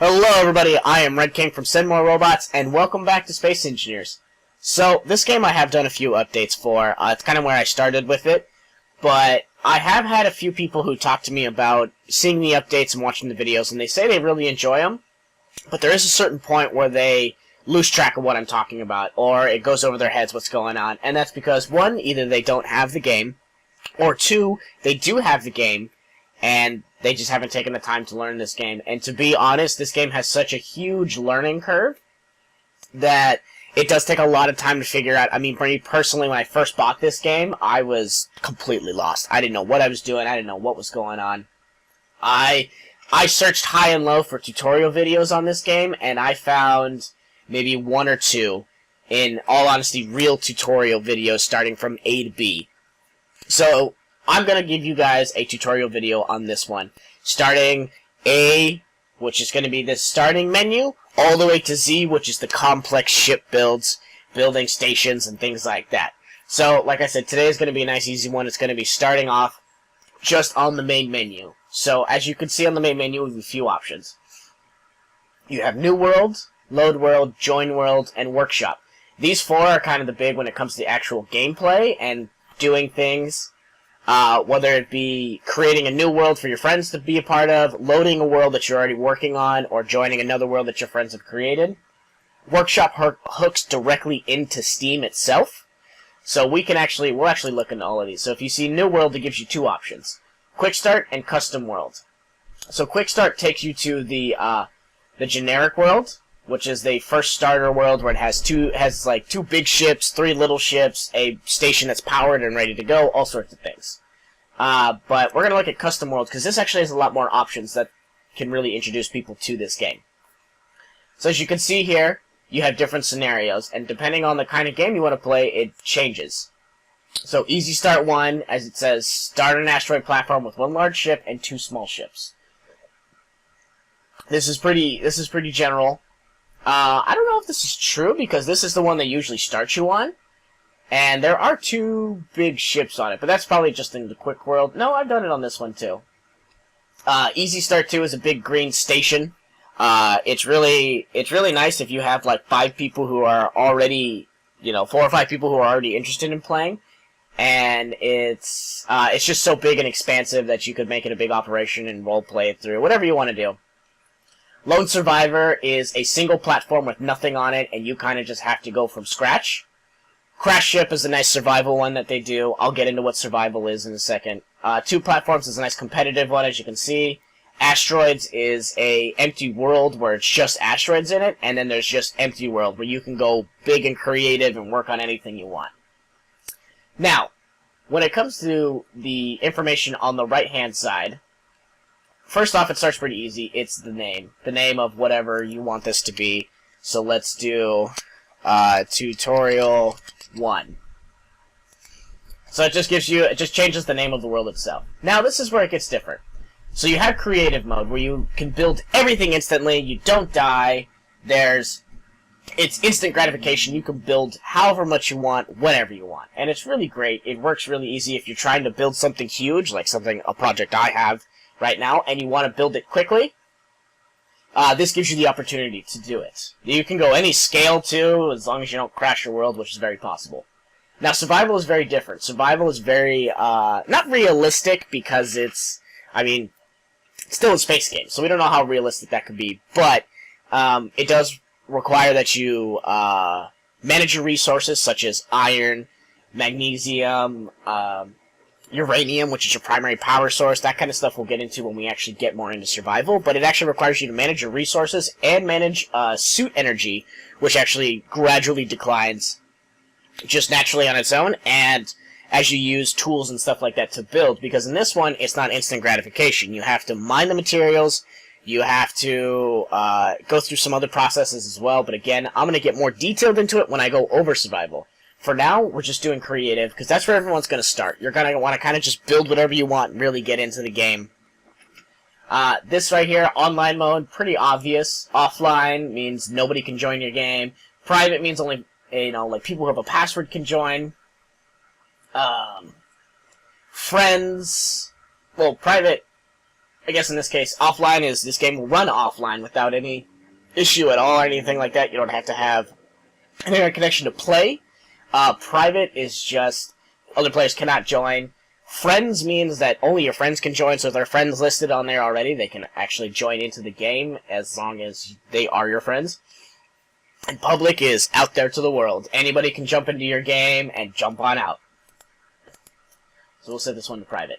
Hello everybody, I am Red King from Send More Robots, and welcome back to Space Engineers. So, this game I have done a few updates for. It's kind of where I started with it, but I have had a few people who talk to me about seeing the updates and watching the videos, and they say they really enjoy them, but there is a certain point where they lose track of what I'm talking about, or it goes over their heads what's going on, and that's because, one, either they don't have the game, or two, they do have the game, and they just haven't taken the time to learn this game. And to be honest, this game has such a huge learning curve that it does take a lot of time to figure out. I mean, for me personally, when I first bought this game, I was completely lost. I didn't know what I was doing. I didn't know what was going on. I searched high and low for tutorial videos on this game, and I found maybe one or two, in all honesty, real tutorial videos starting from A to B. So I'm going to give you guys a tutorial video on this one, starting A, which is going to be this starting menu, all the way to Z, which is the complex ship builds, building stations, and things like that. So, like I said, today is going to be a nice easy one. It's going to be starting off just on the main menu. So, as you can see on the main menu, we have a few options. You have New World, Load World, Join World, and Workshop. These four are kind of the big when it comes to the actual gameplay and doing things. Whether it be creating a new world for your friends to be a part of, loading a world that you're already working on, or joining another world that your friends have created. Workshop hooks directly into Steam itself, so we'll actually look into all of these. So if you see New World, it gives you two options: Quick Start and Custom World. So Quick Start takes you to the generic world, which is the first starter world where it has like two big ships, three little ships, a station that's powered and ready to go, all sorts of things. But we're going to look at Custom World, because this actually has a lot more options that can really introduce people to this game. So as you can see here, you have different scenarios, and depending on the kind of game you want to play, it changes. So Easy Start 1, as it says, start an asteroid platform with one large ship and two small ships. This is pretty general. I don't know if this is true, because this is the one they usually start you on. And there are two big ships on it, but that's probably just in the Quick World. No, I've done it on this one, too. Easy Start 2 is a big green station. It's really nice if you have, like, 5 people who are already, 4 or 5 people who are already interested in playing. And it's just so big and expansive that you could make it a big operation and role-play it through, whatever you want to do. Lone Survivor is a single platform with nothing on it, and you kind of just have to go from scratch. Crash Ship is a nice survival one that they do. I'll get into what survival is in a second. Two Platforms is a nice competitive one, as you can see. Asteroids is a empty world where it's just asteroids in it, and then there's just Empty World, where you can go big and creative and work on anything you want. Now, when it comes to the information on the right-hand side, first off, it starts pretty easy. It's the name of whatever you want this to be. So let's do tutorial 1. So it just changes the name of the world itself. Now this is where it gets different. So you have creative mode where you can build everything instantly. You don't die. It's instant gratification. You can build however much you want, whenever you want, and it's really great. It works really easy if you're trying to build something huge, like a project I have right now, and you want to build it quickly. This gives you the opportunity to do it. You can go any scale, too, as long as you don't crash your world, which is very possible. Now, survival is very different. Survival is very, not realistic, because it's still a space game, so we don't know how realistic that could be, but it does require that you manage your resources, such as iron, magnesium, uranium, which is your primary power source. That kind of stuff we'll get into when we actually get more into survival, but it actually requires you to manage your resources and manage suit energy, which actually gradually declines just naturally on its own, and as you use tools and stuff like that to build, because in this one, it's not instant gratification. You have to mine the materials, you have to go through some other processes as well, but again, I'm going to get more detailed into it when I go over survival. For now, we're just doing creative, because that's where everyone's going to start. You're going to want to kind of just build whatever you want and really get into the game. This right here, online mode, pretty obvious. Offline means nobody can join your game. Private means only, like people who have a password can join. Friends, well, private I guess in this case, offline is this game will run offline without any issue at all or anything like that. You don't have to have an internet connection to play. Private is just other players cannot join. Friends means that only your friends can join, so if there are friends listed on there already, they can actually join into the game as long as they are your friends. And public is out there to the world. Anybody can jump into your game and jump on out. So we'll set this one to private.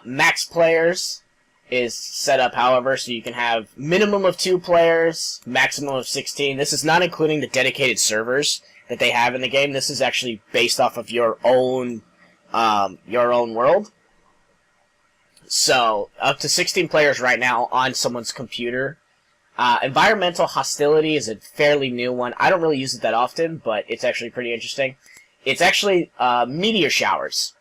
Max players is set up, however, so you can have minimum of 2 players, maximum of 16. This is not including the dedicated servers that they have in the game. This is actually based off of your own world. So, up to 16 players right now on someone's computer. Environmental hostility is a fairly new one. I don't really use it that often, but it's actually pretty interesting. It's actually meteor showers.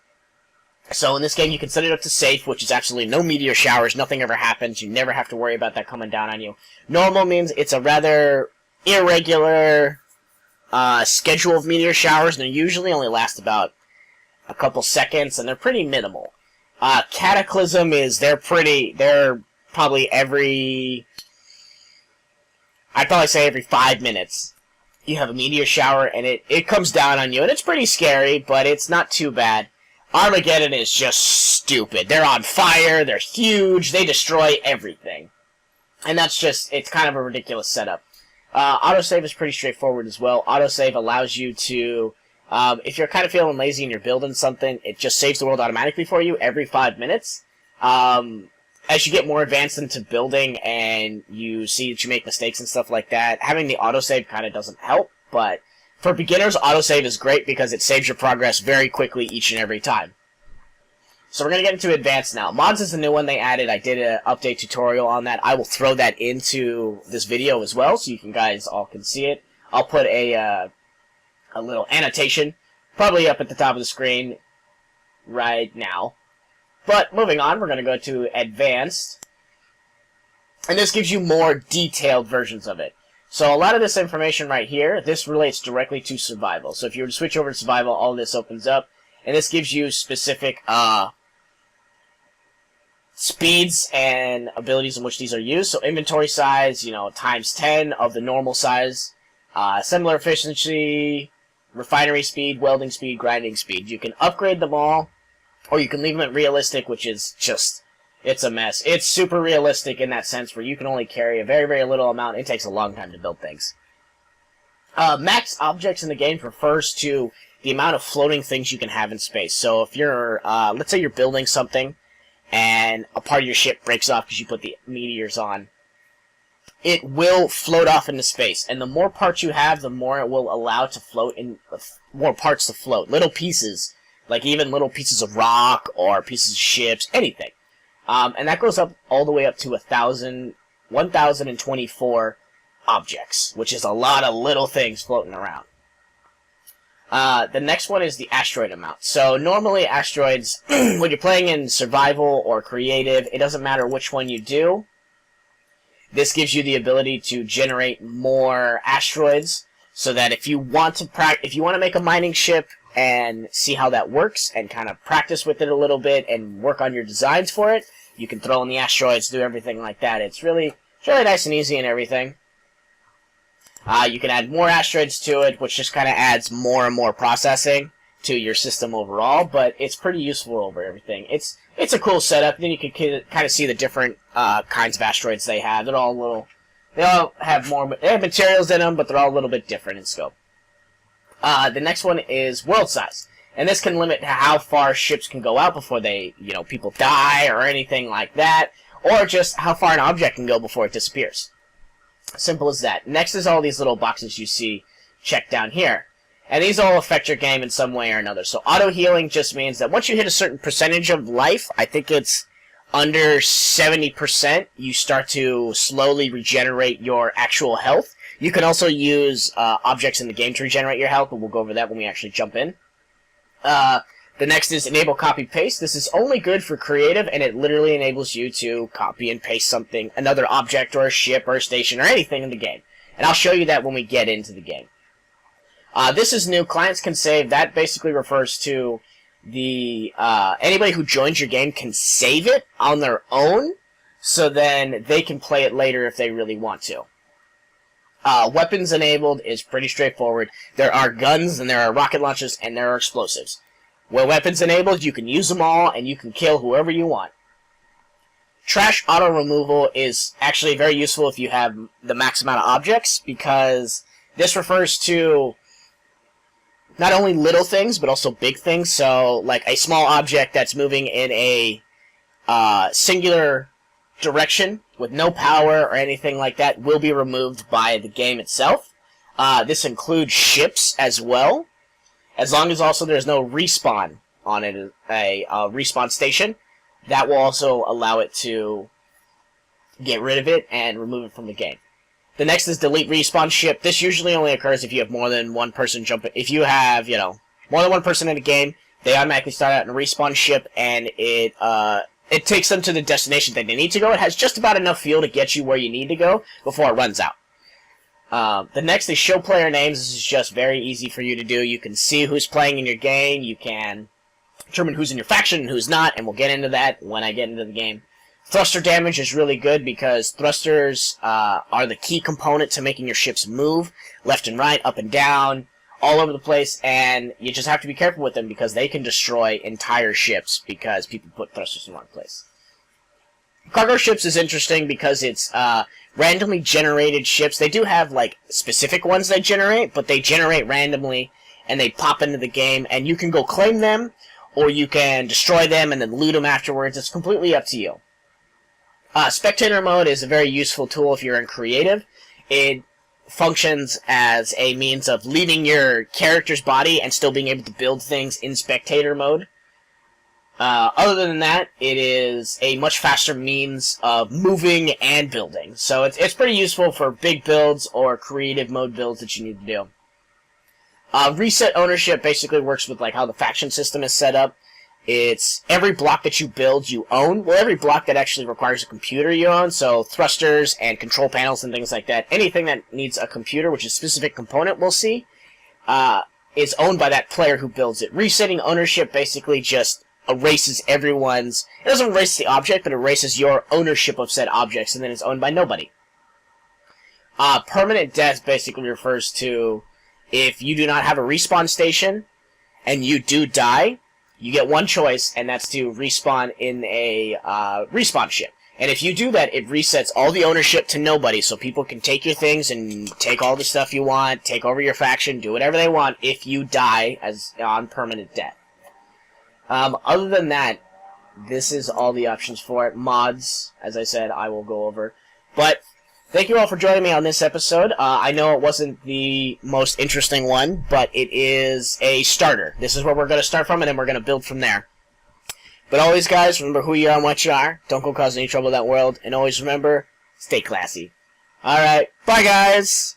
So in this game, you can set it up to safe, which is absolutely no meteor showers. Nothing ever happens. You never have to worry about that coming down on you. Normal means it's a rather irregular schedule of meteor showers, and they usually only last about a couple seconds, and they're pretty minimal. Cataclysm is, they're probably I'd probably say every 5 minutes. You have a meteor shower, and it comes down on you, and it's pretty scary, but it's not too bad. Armageddon is just stupid. They're on fire, they're huge, they destroy everything. And that's just, it's kind of a ridiculous setup. Autosave is pretty straightforward as well. Autosave allows you to, if you're kind of feeling lazy and you're building something, it just saves the world automatically for you every 5 minutes. As you get more advanced into building and you see that you make mistakes and stuff like that, having the autosave kind of doesn't help, but for beginners, autosave is great because it saves your progress very quickly each and every time. So we're going to get into advanced now. Mods is a new one they added. I did an update tutorial on that. I will throw that into this video as well so you guys all can see it. I'll put a little annotation probably up at the top of the screen right now. But moving on, we're going to go to advanced. And this gives you more detailed versions of it. So a lot of this information right here, this relates directly to survival. So if you were to switch over to survival, all this opens up. And this gives you specific speeds and abilities in which these are used. So inventory size, times 10 of the normal size. Assembler efficiency, refinery speed, welding speed, grinding speed. You can upgrade them all, or you can leave them at realistic, which is just, it's a mess. It's super realistic in that sense where you can only carry a very, very little amount. It takes a long time to build things. Max objects in the game refers to the amount of floating things you can have in space. So if you're, let's say you're building something, and a part of your ship breaks off because you put the meteors on, it will float off into space. And the more parts you have, the more it will allow to float, in more parts to float. Little pieces, like even little pieces of rock or pieces of ships, anything. And that goes up all the way up to 1,024 objects, which is a lot of little things floating around. The next one is the asteroid amount. So normally asteroids, when you're playing in survival or creative, it doesn't matter which one you do. This gives you the ability to generate more asteroids, so that if you want to make a mining ship and see how that works and kind of practice with it a little bit and work on your designs for it, you can throw in the asteroids, do everything like that. It's really nice and easy and everything. You can add more asteroids to it, which just kind of adds more and more processing to your system overall, but it's pretty useful over everything. It's a cool setup. Then you can kind of see the different kinds of asteroids they have. They all have they have materials in them, but they're all a little bit different in scope. The next one is world size. And this can limit how far ships can go out before people die or anything like that, or just how far an object can go before it disappears. Simple as that. Next is all these little boxes you see checked down here. And these all affect your game in some way or another. So auto-healing just means that once you hit a certain percentage of life, I think it's under 70%, you start to slowly regenerate your actual health. You can also use objects in the game to regenerate your health, but we'll go over that when we actually jump in. The next is enable copy-paste. This is only good for creative, and it literally enables you to copy and paste something, another object or a ship or a station or anything in the game. And I'll show you that when we get into the game. This is new. Clients can save. That basically refers to the anybody who joins your game can save it on their own, so then they can play it later if they really want to. Weapons enabled is pretty straightforward. There are guns, and there are rocket launchers, and there are explosives. Where weapons enabled, you can use them all, and you can kill whoever you want. Trash auto removal is actually very useful if you have the max amount of objects, because this refers to not only little things, but also big things. So, like a small object that's moving in a singular direction with no power or anything like that will be removed by the game itself. This includes ships as well, as long as also there's no respawn on it, a respawn station. That will also allow it to get rid of it and remove it from the game. The next is delete respawn ship. This usually only occurs if you have more than one person jump. If you have, more than one person in a game, they automatically start out in a respawn ship, and it takes them to the destination that they need to go. It has just about enough fuel to get you where you need to go before it runs out. The next is show player names. This is just very easy for you to do. You can see who's playing in your game. You can determine who's in your faction and who's not, and we'll get into that when I get into the game. Thruster damage is really good because thrusters are the key component to making your ships move left and right, up and down, all over the place, and you just have to be careful with them because they can destroy entire ships because people put thrusters in the wrong place. Cargo ships is interesting because it's randomly generated ships. They do have like specific ones they generate, but they generate randomly and they pop into the game, and you can go claim them, or you can destroy them and then loot them afterwards. It's completely up to you. Spectator mode is a very useful tool if you're in creative. It functions as a means of leaving your character's body and still being able to build things in spectator mode. Other than that, it is a much faster means of moving and building. So it's pretty useful for big builds or creative mode builds that you need to do. Reset ownership basically works with like how the faction system is set up. It's every block that you build, you own. Well, every block that actually requires a computer you own, so thrusters and control panels and things like that. Anything that needs a computer, which is a specific component we'll see, is owned by that player who builds it. Resetting ownership basically just erases everyone's... It doesn't erase the object, but erases your ownership of said objects, and then it's owned by nobody. Permanent death basically refers to if you do not have a respawn station and you do die, you get one choice, and that's to respawn in a respawn ship. And if you do that, it resets all the ownership to nobody, so people can take your things and take all the stuff you want, take over your faction, do whatever they want if you die as on permanent death. Other than that, this is all the options for it. Mods, as I said, I will go over. But thank you all for joining me on this episode. I know it wasn't the most interesting one, but it is a starter. This is where we're going to start from, and then we're going to build from there. But always, guys, remember who you are and what you are. Don't go cause any trouble in that world. And always remember, stay classy. Alright, bye, guys!